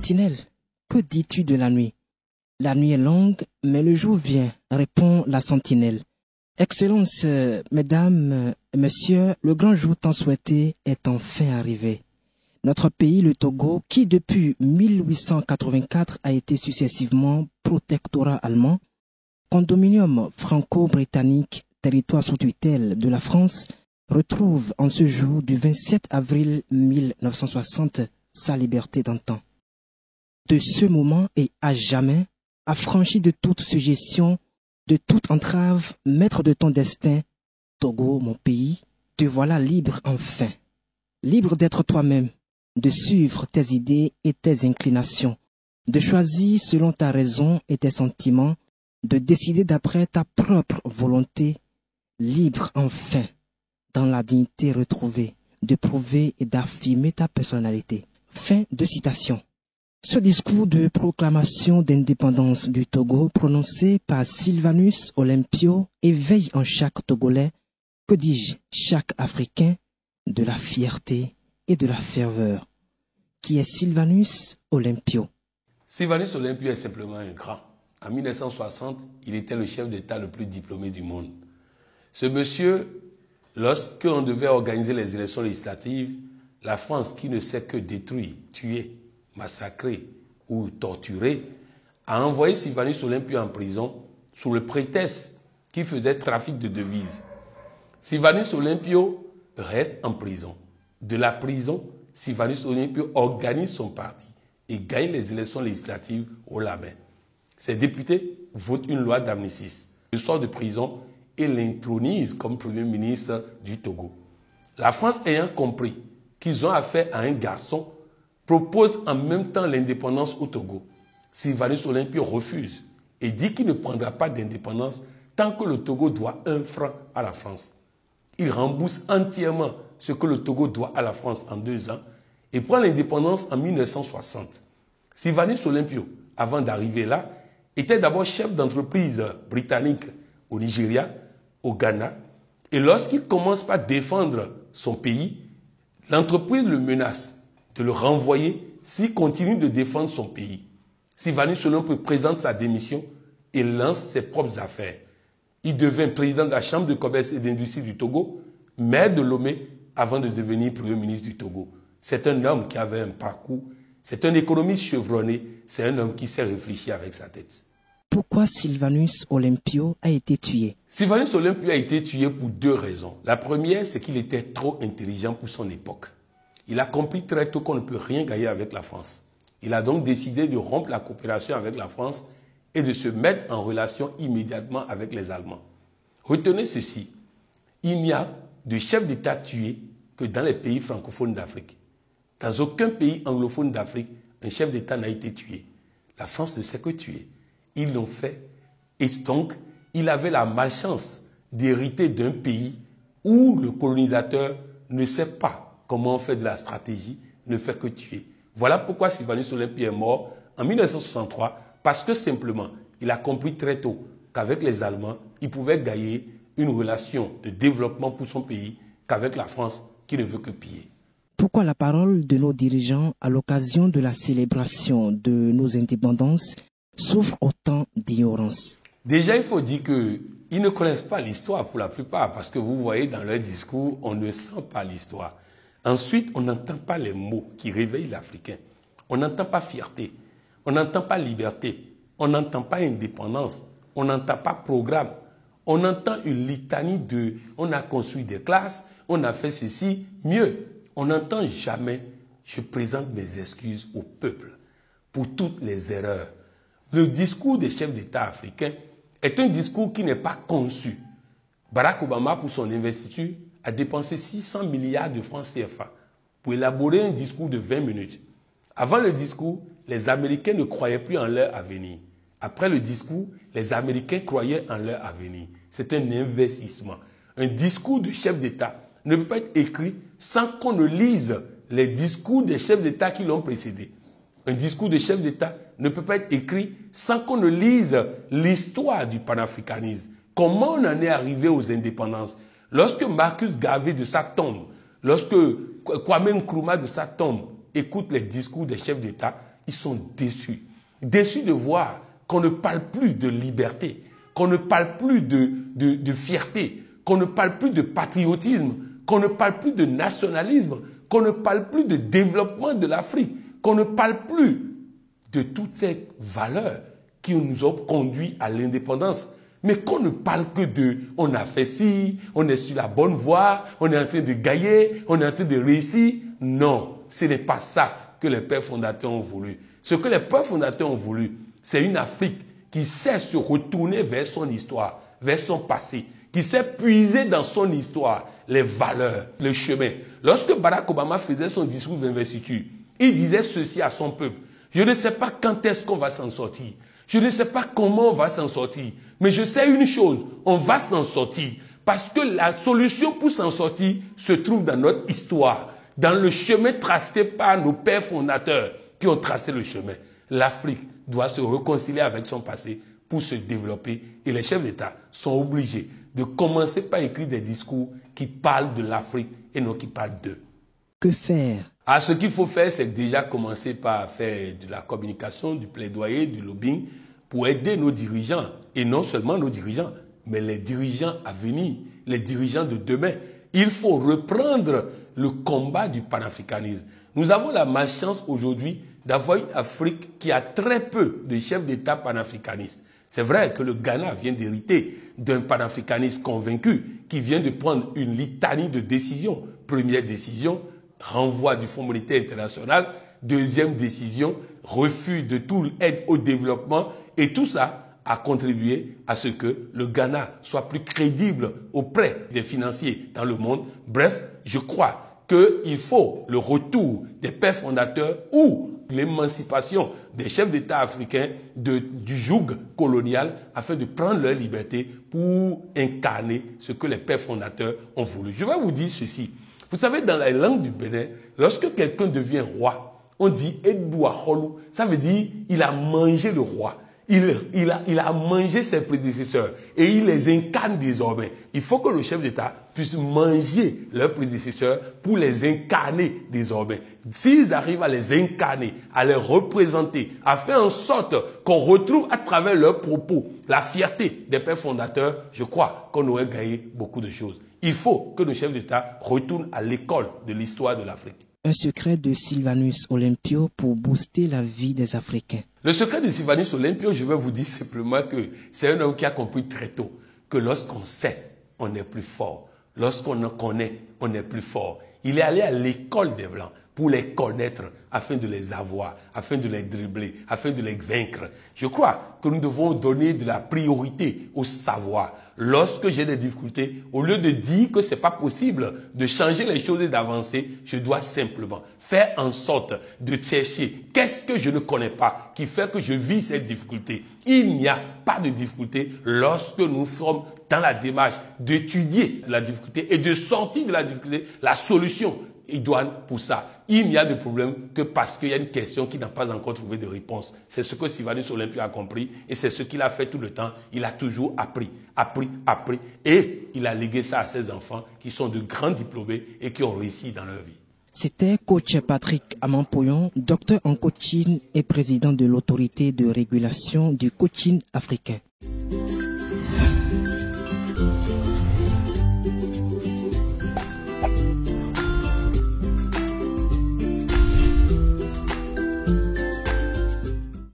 sentinelle, que dis-tu de la nuit? La nuit est longue, mais le jour vient, répond la sentinelle. Excellences, mesdames, messieurs, le grand jour tant souhaité est enfin arrivé. Notre pays, le Togo, qui depuis 1884 a été successivement protectorat allemand, condominium franco-britannique, territoire sous tutelle de la France, retrouve en ce jour du 27 avril 1960 sa liberté d'antan. De ce moment et à jamais, affranchi de toute suggestion, de toute entrave, maître de ton destin, Togo, mon pays, te voilà libre enfin. Libre d'être toi-même, de suivre tes idées et tes inclinations, de choisir selon ta raison et tes sentiments, de décider d'après ta propre volonté, libre enfin, dans la dignité retrouvée, de prouver et d'affirmer ta personnalité. Fin de citation. Ce discours de proclamation d'indépendance du Togo prononcé par Sylvanus Olympio éveille en chaque Togolais, que dis-je, chaque Africain, de la fierté et de la ferveur. Qui est Sylvanus Olympio? Sylvanus Olympio est simplement un grand. En 1960, il était le chef d'État le plus diplômé du monde. Ce monsieur, lorsqu'on devait organiser les élections législatives, la France, qui ne sait que détruire, tuer, massacrer ou torturer, a envoyé Sylvanus Olympio en prison sous le prétexte qu'il faisait trafic de devises. Sylvanus Olympio reste en prison. De la prison, Sylvanus Olympio organise son parti et gagne les élections législatives au Labin. Ses députés votent une loi d'amnistie. Il sort de prison et l'intronise comme Premier ministre du Togo. La France ayant compris qu'ils ont affaire à un garçon, propose en même temps l'indépendance au Togo. Sylvanus Olympio refuse et dit qu'il ne prendra pas d'indépendance tant que le Togo doit 1 franc à la France. Il rembourse entièrement ce que le Togo doit à la France en 2 ans et prend l'indépendance en 1960. Sylvanus Olympio, avant d'arriver là, était d'abord chef d'entreprise britannique au Nigeria, au Ghana, et lorsqu'il commence par défendre son pays, l'entreprise le menace de le renvoyer s'il continue de défendre son pays. Sylvanus Olympio présente sa démission et lance ses propres affaires. Il devint président de la Chambre de commerce et d'industrie du Togo, maire de Lomé, avant de devenir Premier ministre du Togo. C'est un homme qui avait un parcours, c'est un économiste chevronné, c'est un homme qui sait réfléchir avec sa tête. Pourquoi Sylvanus Olympio a été tué? Sylvanus Olympio a été tué pour 2 raisons. La première, c'est qu'il était trop intelligent pour son époque. Il a compris très tôt qu'on ne peut rien gagner avec la France. Il a donc décidé de rompre la coopération avec la France et de se mettre en relation immédiatement avec les Allemands. Retenez ceci, il n'y a de chef d'État tué que dans les pays francophones d'Afrique. Dans aucun pays anglophone d'Afrique, un chef d'État n'a été tué. La France ne sait que tuer. Ils l'ont fait. Et donc, il avait la malchance d'hériter d'un pays où le colonisateur ne sait pas comment on fait de la stratégie, ne fait que tuer. Voilà pourquoi Sylvanus Olympio est mort en 1963, parce que simplement, il a compris très tôt qu'avec les Allemands, il pouvait gagner une relation de développement pour son pays qu'avec la France qui ne veut que piller. Pourquoi la parole de nos dirigeants à l'occasion de la célébration de nos indépendances souffre autant d'ignorance? Déjà, il faut dire qu'ils ne connaissent pas l'histoire pour la plupart, parce que vous voyez dans leur discours, on ne sent pas l'histoire. Ensuite, on n'entend pas les mots qui réveillent l'Africain. On n'entend pas fierté, on n'entend pas liberté, on n'entend pas indépendance, on n'entend pas programme. On entend une litanie de « on a construit des classes, on a fait ceci, mieux ». On n'entend jamais « je présente mes excuses au peuple pour toutes les erreurs ». Le discours des chefs d'État africains est un discours qui n'est pas conçu. Barack Obama, pour son investiture, a dépensé 600 milliards de francs CFA pour élaborer un discours de 20 minutes. Avant le discours, les Américains ne croyaient plus en leur avenir. Après le discours, les Américains croyaient en leur avenir. C'est un investissement. Un discours de chef d'État ne peut pas être écrit sans qu'on ne lise les discours des chefs d'État qui l'ont précédé. Un discours de chef d'État ne peut pas être écrit sans qu'on ne lise l'histoire du panafricanisme. Comment on en est arrivé aux indépendances? Lorsque Marcus Garvey de sa tombe, lorsque Kwame Nkrumah de sa tombe écoute les discours des chefs d'État, ils sont déçus. Déçus de voir qu'on ne parle plus de liberté, qu'on ne parle plus de fierté, qu'on ne parle plus de patriotisme, qu'on ne parle plus de nationalisme, qu'on ne parle plus de développement de l'Afrique, qu'on ne parle plus de toutes ces valeurs qui nous ont conduits à l'indépendance. Mais qu'on ne parle que de « on a fait ci, on est sur la bonne voie, on est en train de gagner, on est en train de réussir ». Non, ce n'est pas ça que les pères fondateurs ont voulu. Ce que les pères fondateurs ont voulu, c'est une Afrique qui sait se retourner vers son histoire, vers son passé, qui sait puiser dans son histoire les valeurs, le chemin. Lorsque Barack Obama faisait son discours d'investiture, il disait ceci à son peuple. Je ne sais pas quand est-ce qu'on va s'en sortir. Je ne sais pas comment on va s'en sortir. Mais je sais une chose, on va s'en sortir. Parce que la solution pour s'en sortir se trouve dans notre histoire, dans le chemin tracé par nos pères fondateurs qui ont tracé le chemin. L'Afrique doit se réconcilier avec son passé pour se développer. Et les chefs d'État sont obligés de commencer par écrire des discours qui parlent de l'Afrique et non qui parlent d'eux. Que faire? Ce qu'il faut faire, c'est déjà commencer par faire de la communication, du plaidoyer, du lobbying pour aider nos dirigeants. Et non seulement nos dirigeants, mais les dirigeants à venir, les dirigeants de demain. Il faut reprendre le combat du panafricanisme. Nous avons la malchance aujourd'hui d'avoir une Afrique qui a très peu de chefs d'État panafricanistes. C'est vrai que le Ghana vient d'hériter d'un panafricaniste convaincu qui vient de prendre une litanie de décisions. Première décision, renvoi du Fonds monétaire international. Deuxième décision, refus de toute aide au développement. Et tout ça a contribué à ce que le Ghana soit plus crédible auprès des financiers dans le monde. Bref, je crois qu'il faut le retour des pères fondateurs ou l'émancipation des chefs d'État africains du joug colonial afin de prendre leur liberté pour incarner ce que les pères fondateurs ont voulu. Je vais vous dire ceci. Vous savez, dans la langue du Bénin, lorsque quelqu'un devient roi, on dit « Edboua Holou ». Ça veut dire « il a mangé le roi ». Il a mangé ses prédécesseurs et il les incarne désormais. Il faut que le chef d'État puisse manger leurs prédécesseurs pour les incarner désormais. S'ils arrivent à les incarner, à les représenter, à faire en sorte qu'on retrouve à travers leurs propos la fierté des pères fondateurs, je crois qu'on aurait gagné beaucoup de choses. Il faut que nos chefs d'État retournent à l'école de l'histoire de l'Afrique. Un secret de Sylvanus Olympio pour booster la vie des Africains. Le secret de Sylvanus Olympio, je vais vous dire simplement que c'est un homme qui a compris très tôt que lorsqu'on sait, on est plus fort. Lorsqu'on en connaît, on est plus fort. Il est allé à l'école des Blancs pour les connaître, afin de les avoir, afin de les dribbler, afin de les vaincre. Je crois que nous devons donner de la priorité au savoir. Lorsque j'ai des difficultés, au lieu de dire que c'est pas possible de changer les choses et d'avancer, je dois simplement faire en sorte de chercher qu'est-ce que je ne connais pas qui fait que je vis cette difficulté. Il n'y a pas de difficulté lorsque nous sommes dans la démarche d'étudier la difficulté et de sortir de la difficulté la solution idoine pour ça. Il n'y a de problème que parce qu'il y a une question qui n'a pas encore trouvé de réponse. C'est ce que Sylvanus Olympio a compris et c'est ce qu'il a fait tout le temps. Il a toujours appris et il a légué ça à ses enfants qui sont de grands diplômés et qui ont réussi dans leur vie. C'était coach Patrick Amampoyon, docteur en coaching et président de l'autorité de régulation du coaching africain.